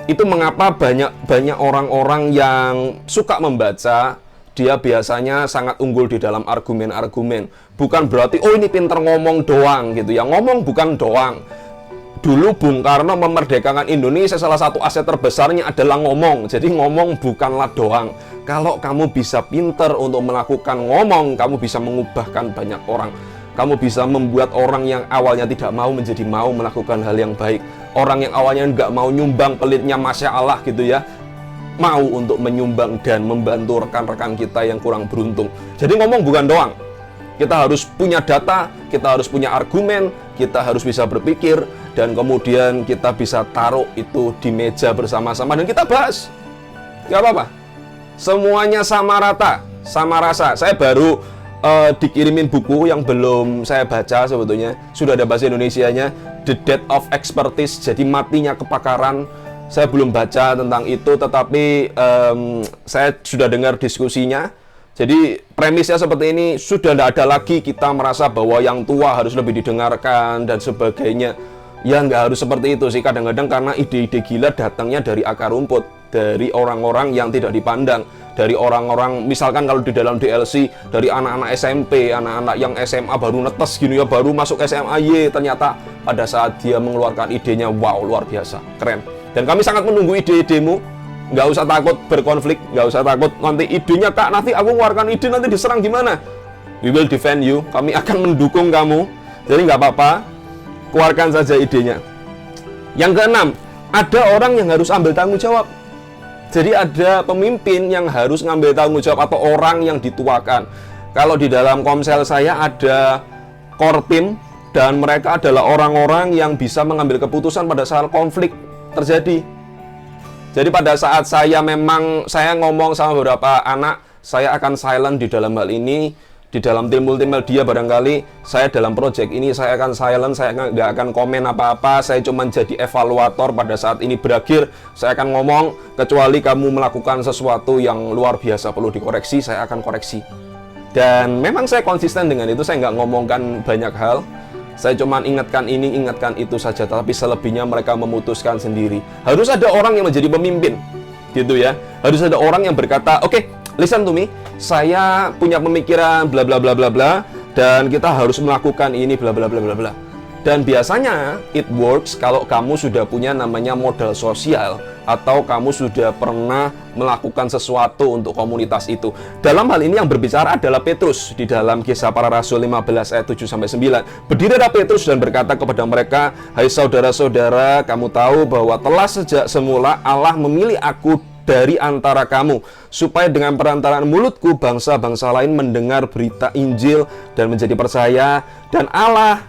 Itu mengapa banyak orang-orang yang suka membaca, dia biasanya sangat unggul di dalam argumen-argumen. Bukan berarti, oh ini pinter ngomong doang gitu ya. Ngomong bukan doang. Dulu Bung Karno memerdekakan Indonesia, salah satu aset terbesarnya adalah ngomong. Jadi ngomong bukanlah doang. Kalau kamu bisa pinter untuk melakukan ngomong, kamu bisa mengubahkan banyak orang. Kamu bisa membuat orang yang awalnya tidak mau menjadi mau melakukan hal yang baik. Orang yang awalnya nggak mau nyumbang pelitnya Masya Allah gitu ya, mau untuk menyumbang dan membantu rekan-rekan kita yang kurang beruntung. Jadi ngomong bukan doang. Kita harus punya data, kita harus punya argumen, kita harus bisa berpikir, dan kemudian kita bisa taruh itu di meja bersama-sama dan kita bahas. Gak apa-apa. Semuanya sama rata, sama rasa. Saya baru dikirimin buku yang belum saya baca sebetulnya. Sudah ada bahasa Indonesianya, The Death of Expertise, jadi matinya kepakaran. Saya belum baca tentang itu, tetapi saya sudah dengar diskusinya. Jadi premisnya seperti ini, sudah tidak ada lagi kita merasa bahwa yang tua harus lebih didengarkan dan sebagainya. Ya nggak harus seperti itu sih kadang-kadang, karena ide-ide gila datangnya dari akar rumput, dari orang-orang yang tidak dipandang, dari orang-orang misalkan kalau di dalam DLC, dari anak-anak SMP, anak-anak yang SMA baru netes gini ya, baru masuk SMA, ternyata pada saat dia mengeluarkan idenya, wow, luar biasa, keren. Dan kami sangat menunggu ide-idemu. Nggak usah takut berkonflik, nggak usah takut nanti idenya, Kak, nanti aku mengeluarkan ide nanti diserang gimana. We will defend you, kami akan mendukung kamu. Jadi nggak apa-apa, keluarkan saja idenya. Yang keenam, ada orang yang harus ambil tanggung jawab. Jadi ada pemimpin yang harus ngambil tanggung jawab, atau orang yang dituakan. Kalau di dalam Komsel saya ada core team, dan mereka adalah orang-orang yang bisa mengambil keputusan pada saat konflik terjadi. Jadi pada saat saya ngomong sama beberapa anak, saya akan silent di dalam hal ini. Di dalam tim multimedia dia barangkali, saya dalam project ini saya akan silent, saya nggak akan komen apa-apa, saya cuma jadi evaluator pada saat ini berakhir. Saya akan ngomong, kecuali kamu melakukan sesuatu yang luar biasa perlu dikoreksi, saya akan koreksi. Dan memang saya konsisten dengan itu, saya nggak ngomongkan banyak hal. Saya cuma ingatkan ini, ingatkan itu saja, tapi selebihnya mereka memutuskan sendiri. Harus ada orang yang menjadi pemimpin, gitu ya. Harus ada orang yang berkata, oke, listen to me, saya punya pemikiran bla bla bla bla bla, dan kita harus melakukan ini bla bla bla bla bla. Dan biasanya it works kalau kamu sudah punya namanya modal sosial, atau kamu sudah pernah melakukan sesuatu untuk komunitas itu. Dalam hal ini yang berbicara adalah Petrus di dalam Kisah Para Rasul 15 ayat 7-9. Berdirilah Petrus dan berkata kepada mereka, "Hai saudara-saudara, kamu tahu bahwa telah sejak semula Allah memilih aku dari antara kamu, supaya dengan perantaraan mulutku bangsa-bangsa lain mendengar berita Injil dan menjadi percaya. Dan Allah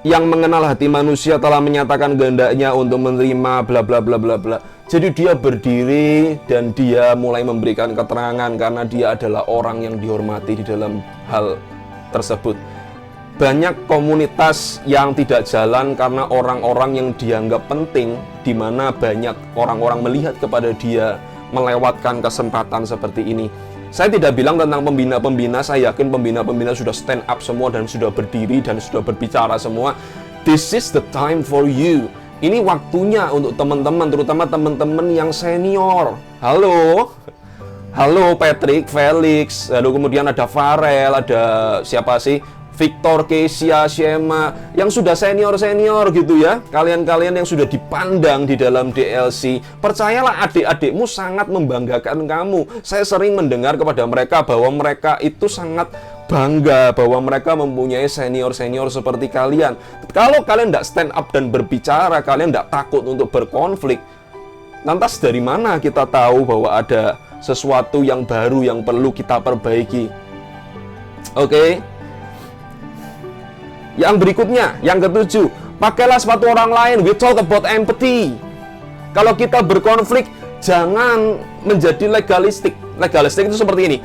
yang mengenal hati manusia telah menyatakan kehendaknya untuk menerima bla bla bla bla bla." Jadi dia berdiri dan dia mulai memberikan keterangan karena dia adalah orang yang dihormati di dalam hal tersebut. Banyak komunitas yang tidak jalan karena orang-orang yang dianggap penting, di mana banyak orang-orang melihat kepada dia, melewatkan kesempatan seperti ini. Saya tidak bilang tentang pembina-pembina, saya yakin pembina-pembina sudah stand up semua dan sudah berdiri dan sudah berbicara semua. This is the time for you. Ini waktunya untuk teman-teman, terutama teman-teman yang senior. Halo Patrick, Felix, lalu kemudian ada Farel, ada siapa sih? Victor, Kesia, Shema, yang sudah senior-senior gitu ya. Kalian-kalian yang sudah dipandang di dalam DLC. Percayalah, adik-adikmu sangat membanggakan kamu. Saya sering mendengar kepada mereka bahwa mereka itu sangat bangga bahwa mereka mempunyai senior-senior seperti kalian. Kalau kalian tidak stand up dan berbicara, kalian tidak takut untuk berkonflik, lantas dari mana kita tahu bahwa ada sesuatu yang baru yang perlu kita perbaiki? Oke. Yang berikutnya, yang ketujuh, pakailah sepatu orang lain. We talk about empathy. Kalau kita berkonflik, jangan menjadi legalistik. Legalistik itu seperti ini.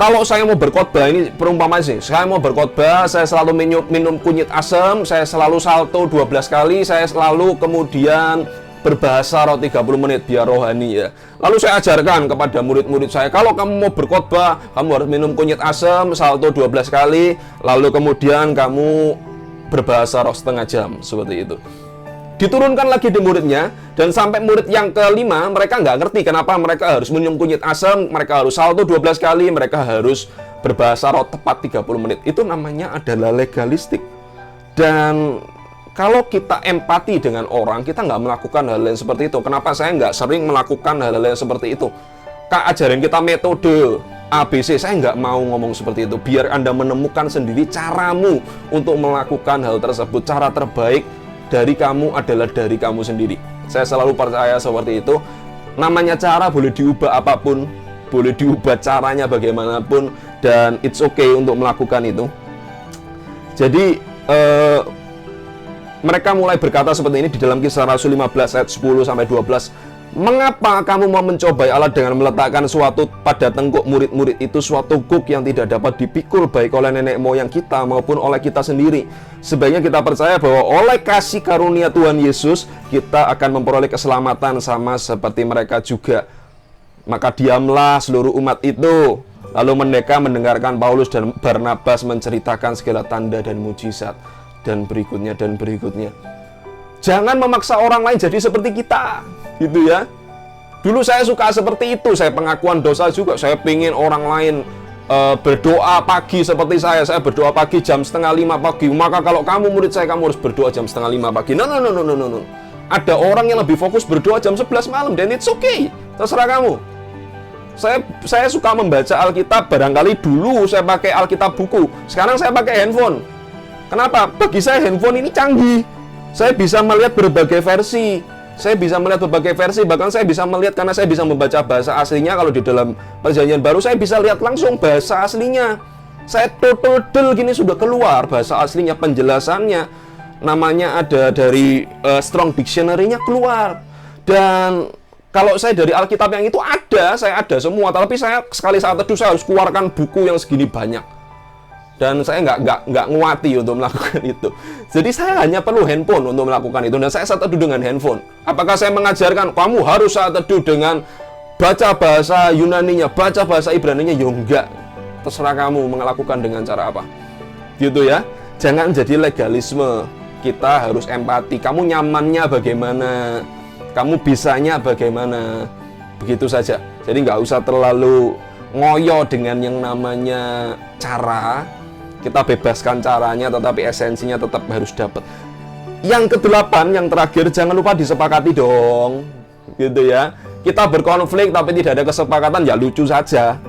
Kalau saya mau berkhotbah, ini perumpamaan sih. Saya mau berkhotbah, saya selalu minum kunyit asam, saya selalu salto 12 kali, saya selalu kemudian berbahasa roh 30 menit biar rohani ya. Lalu saya ajarkan kepada murid-murid saya, kalau kamu mau berkhotbah, kamu harus minum kunyit asam, salto 12 kali, lalu kemudian kamu berbahasa roh setengah jam, seperti itu. Diturunkan lagi di muridnya, dan sampai murid yang kelima, mereka nggak ngerti kenapa mereka harus minum kunyit asam, mereka harus salto 12 kali, mereka harus berbahasa roh tepat 30 menit. Itu namanya adalah legalistik. Dan kalau kita empati dengan orang, kita nggak melakukan hal yang seperti itu. Kenapa saya nggak sering melakukan hal-hal yang seperti itu? Kak, ajarin kita metode ABC, saya nggak mau ngomong seperti itu. Biar Anda menemukan sendiri caramu untuk melakukan hal tersebut. Cara terbaik dari kamu adalah dari kamu sendiri. Saya selalu percaya seperti itu. Namanya cara boleh diubah apapun, boleh diubah caranya bagaimanapun, dan it's okay untuk melakukan itu. Jadi mereka mulai berkata seperti ini di dalam Kisah Rasul 15 ayat 10-12. Mengapa kamu mau mencobai Allah dengan meletakkan suatu pada tengkuk murid-murid itu suatu guk yang tidak dapat dipikul baik oleh nenek moyang kita maupun oleh kita sendiri? Sebaiknya kita percaya bahwa oleh kasih karunia Tuhan Yesus kita akan memperoleh keselamatan sama seperti mereka juga. Maka diamlah seluruh umat itu. Lalu mereka mendengarkan Paulus dan Barnabas menceritakan segala tanda dan mujizat. Dan berikutnya. Jangan memaksa orang lain jadi seperti kita, gitu ya. Dulu saya suka seperti itu, saya pengakuan dosa juga. Saya pingin orang lain berdoa pagi seperti saya berdoa pagi jam 4:30 pagi. Maka kalau kamu murid saya, kamu harus berdoa jam 4:30 pagi. No. Ada orang yang lebih fokus berdoa jam 11 malam, dan it's okay, terserah kamu. Saya suka membaca Alkitab. Barangkali dulu saya pakai Alkitab buku, sekarang saya pakai handphone. Kenapa? Bagi saya handphone ini canggih. Saya bisa melihat berbagai versi. Bahkan saya bisa melihat, karena saya bisa membaca bahasa aslinya. Kalau di dalam Perjanjian Baru, saya bisa lihat langsung bahasa aslinya. Saya total gini sudah keluar bahasa aslinya, penjelasannya. Namanya ada dari Strong Dictionary-nya keluar. Dan kalau saya dari Alkitab yang itu saya ada semua. Tapi saya sekali saat teduh saya harus keluarkan buku yang segini banyak. Dan saya nggak nguati untuk melakukan itu. Jadi saya hanya perlu handphone untuk melakukan itu. Dan saya saat teduh dengan handphone. Apakah saya mengajarkan kamu harus saat teduh dengan baca bahasa Yunaninya, baca bahasa Ibraninya? Ya enggak. Terserah kamu melakukan dengan cara apa. Gitu ya. Jangan jadi legalisme. Kita harus empati. Kamu nyamannya bagaimana? Kamu bisanya bagaimana? Begitu saja. Jadi nggak usah terlalu ngoyo dengan yang namanya cara. Kita bebaskan caranya, tetapi esensinya tetap harus dapat. Yang ke-8, yang terakhir, jangan lupa disepakati dong. Gitu ya. Kita berkonflik tapi tidak ada kesepakatan, ya lucu saja.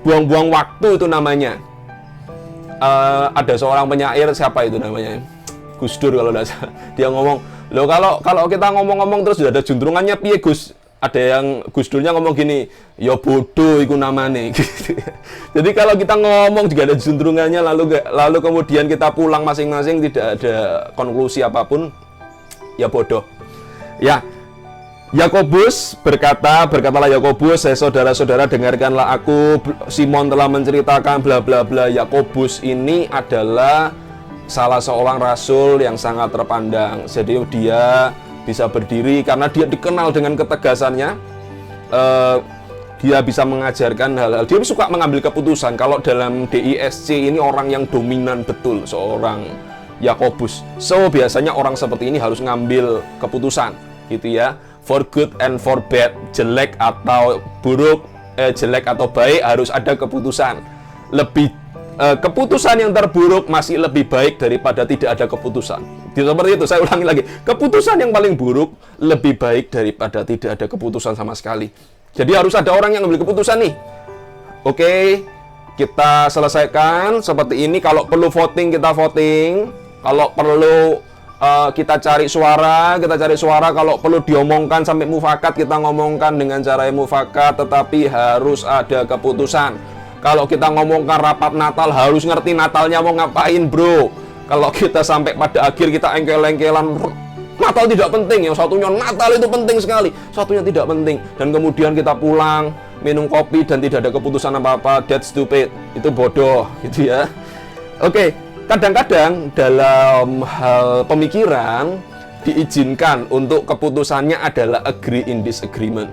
Buang-buang waktu itu namanya. Ada seorang penyair, siapa itu namanya? Gus Dur kalau tidak salah. Dia ngomong, loh kalau kita ngomong-ngomong terus sudah ada juntrungannya, piye Gus? Ada yang Gus Durnya ngomong gini, ya bodoh itu namanya. Gitu. Jadi kalau kita ngomong juga ada juntrungannya, lalu kemudian kita pulang masing-masing tidak ada konklusi apapun, ya bodoh. Ya, Yakobus berkatalah Yakobus, saudara-saudara dengarkanlah aku, Simon telah menceritakan bla bla bla. Yakobus ini adalah salah seorang rasul yang sangat terpandang. Jadi dia bisa berdiri karena dia dikenal dengan ketegasannya. Dia bisa mengajarkan hal-hal. Dia suka mengambil keputusan. Kalau dalam DISC ini orang yang dominan betul, seorang Yakobus. So biasanya orang seperti ini harus ngambil keputusan, gitu ya. For good and for bad, jelek atau buruk, jelek atau baik, harus ada keputusan. Keputusan yang terburuk masih lebih baik daripada tidak ada keputusan. Seperti itu, saya ulangi lagi. Keputusan yang paling buruk lebih baik daripada tidak ada keputusan sama sekali. Jadi harus ada orang yang ambil keputusan nih. Oke, kita selesaikan seperti ini. Kalau perlu voting, kita voting. Kalau perlu kita cari suara. Kalau perlu diomongkan sampai mufakat, kita ngomongkan dengan cara yang mufakat. Tetapi harus ada keputusan. Kalau kita ngomongkan rapat Natal, harus ngerti Natalnya mau ngapain, bro. Kalau kita sampai pada akhir kita engkel-engkelan, Natal tidak penting, yang satunya Natal itu penting sekali, satunya tidak penting. Dan kemudian kita pulang, minum kopi dan tidak ada keputusan apa-apa, that's stupid, itu bodoh, gitu ya. Oke, kadang-kadang dalam hal pemikiran diizinkan untuk keputusannya adalah agree in disagreement.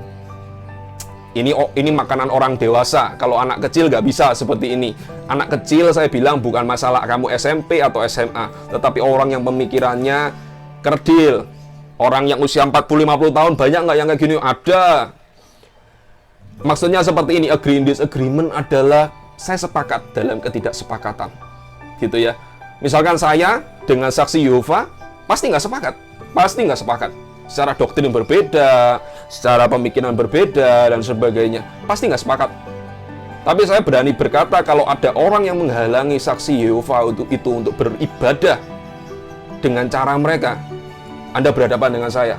Ini makanan orang dewasa. Kalau anak kecil nggak bisa seperti ini. Anak kecil saya bilang bukan masalah kamu SMP atau SMA, tetapi orang yang pemikirannya kerdil. Orang yang usia 40-50 tahun, banyak nggak yang kayak gini? Ada. Maksudnya seperti ini, agree in disagreement adalah saya sepakat dalam ketidaksepakatan. Gitu ya. Misalkan saya dengan saksi Yehova, pasti nggak sepakat. Secara doktrin berbeda, secara pemikiran berbeda, dan sebagainya. Pasti nggak sepakat. Tapi saya berani berkata, kalau ada orang yang menghalangi saksi Yehova itu untuk beribadah dengan cara mereka, Anda berhadapan dengan saya.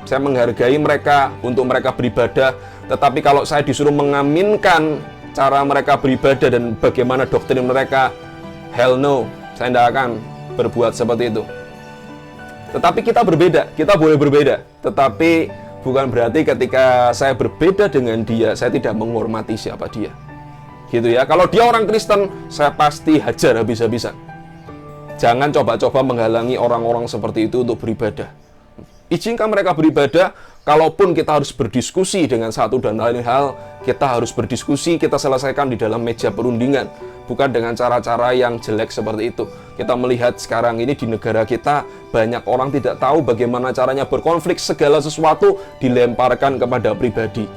Saya menghargai mereka untuk mereka beribadah, tetapi kalau saya disuruh mengaminkan cara mereka beribadah dan bagaimana doktrin mereka, hell no, saya tidak akan berbuat seperti itu. Tetapi kita berbeda, kita boleh berbeda. Tetapi bukan berarti ketika saya berbeda dengan dia, saya tidak menghormati siapa dia. Gitu ya. Kalau dia orang Kristen, saya pasti hajar habis-habisan. Jangan coba-coba menghalangi orang-orang seperti itu untuk beribadah. Izinkan mereka beribadah. Kalaupun kita harus berdiskusi dengan satu dan lain hal, kita harus berdiskusi, kita selesaikan di dalam meja perundingan, bukan dengan cara-cara yang jelek seperti itu. Kita melihat sekarang ini di negara kita, banyak orang tidak tahu bagaimana caranya berkonflik, segala sesuatu dilemparkan kepada pribadi.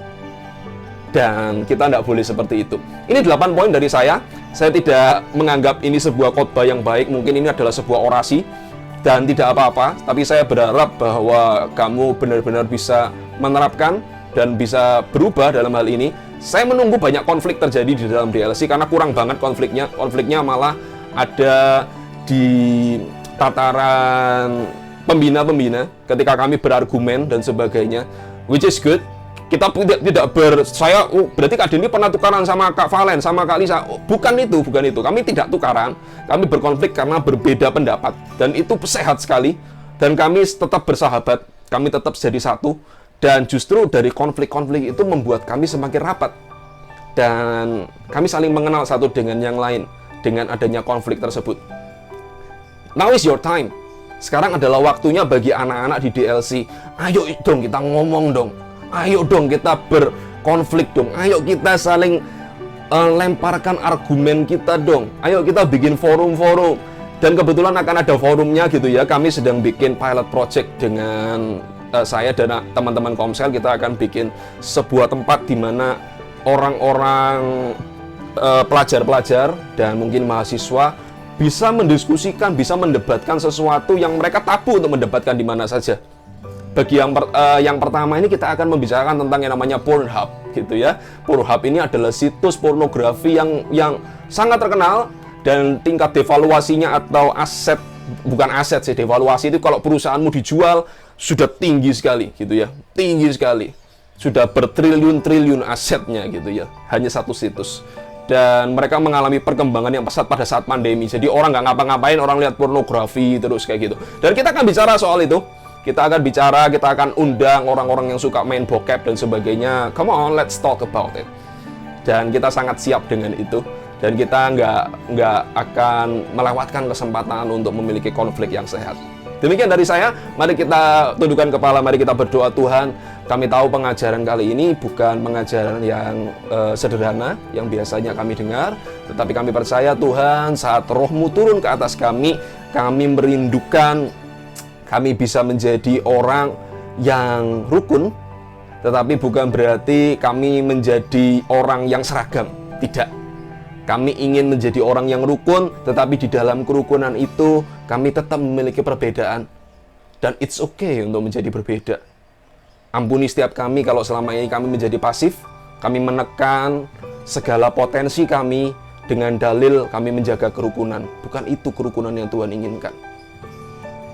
Dan kita tidak boleh seperti itu. Ini 8 poin dari saya. Saya tidak menganggap ini sebuah khotbah yang baik, mungkin ini adalah sebuah orasi. Dan tidak apa-apa, tapi saya berharap bahwa kamu benar-benar bisa menerapkan dan bisa berubah dalam hal ini. Saya menunggu banyak konflik terjadi di dalam DLC karena kurang banget konfliknya. Konfliknya malah ada di tataran pembina-pembina ketika kami berargumen dan sebagainya, which is good. Kita tidak berarti Kak Denny pernah tukaran sama Kak Valen, sama Kak Lisa. Bukan itu. Kami tidak tukaran. Kami berkonflik karena berbeda pendapat. Dan itu sehat sekali. Dan kami tetap bersahabat. Kami tetap jadi satu. Dan justru dari konflik-konflik itu membuat kami semakin rapat. Dan kami saling mengenal satu dengan yang lain. Dengan adanya konflik tersebut. Now is your time. Sekarang adalah waktunya bagi anak-anak di DLC. Ayo dong kita ngomong dong. Ayo dong kita berkonflik dong. Ayo kita saling lemparkan argumen kita dong. Ayo kita bikin forum-forum. Dan kebetulan akan ada forumnya gitu ya. Kami sedang bikin pilot project dengan saya dan teman-teman Komsel. Kita akan bikin sebuah tempat di mana orang-orang pelajar-pelajar dan mungkin mahasiswa bisa mendiskusikan, bisa mendebatkan sesuatu yang mereka tabu untuk mendebatkan di mana saja. Bagi yang pertama ini kita akan membicarakan tentang yang namanya Pornhub gitu ya. Pornhub ini adalah situs pornografi yang sangat terkenal dan tingkat devaluasinya atau devaluasi itu kalau perusahaanmu dijual sudah tinggi sekali gitu ya. Tinggi sekali. Sudah bertriliun-triliun asetnya gitu ya. Hanya satu situs. Dan mereka mengalami perkembangan yang pesat pada saat pandemi. Jadi orang nggak ngapa-ngapain, orang lihat pornografi terus kayak gitu. Dan kita akan bicara soal itu. Kita akan undang orang-orang yang suka main bokep dan sebagainya. Come on, let's talk about it. Dan kita sangat siap dengan itu. Dan kita nggak akan melewatkan kesempatan untuk memiliki konflik yang sehat. Demikian dari saya. Mari kita tundukkan kepala, mari kita berdoa. Tuhan, kami tahu pengajaran kali ini bukan pengajaran yang sederhana, yang biasanya kami dengar. Tetapi kami percaya Tuhan, saat Roh-Mu turun ke atas kami merindukan kami bisa menjadi orang yang rukun, tetapi bukan berarti kami menjadi orang yang seragam. Tidak. Kami ingin menjadi orang yang rukun, tetapi di dalam kerukunan itu kami tetap memiliki perbedaan. Dan it's okay untuk menjadi berbeda. Ampuni setiap kami kalau selama ini kami menjadi pasif, kami menekan segala potensi kami dengan dalil kami menjaga kerukunan. Bukan itu kerukunan yang Tuhan inginkan.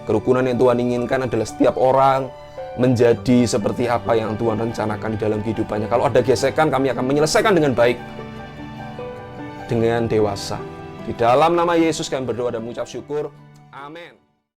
Kerukunan yang Tuhan inginkan adalah setiap orang menjadi seperti apa yang Tuhan rencanakan di dalam kehidupannya. Kalau ada gesekan, kami akan menyelesaikan dengan baik, dengan dewasa. Di dalam nama Yesus kami berdoa dan mengucap syukur. Amin.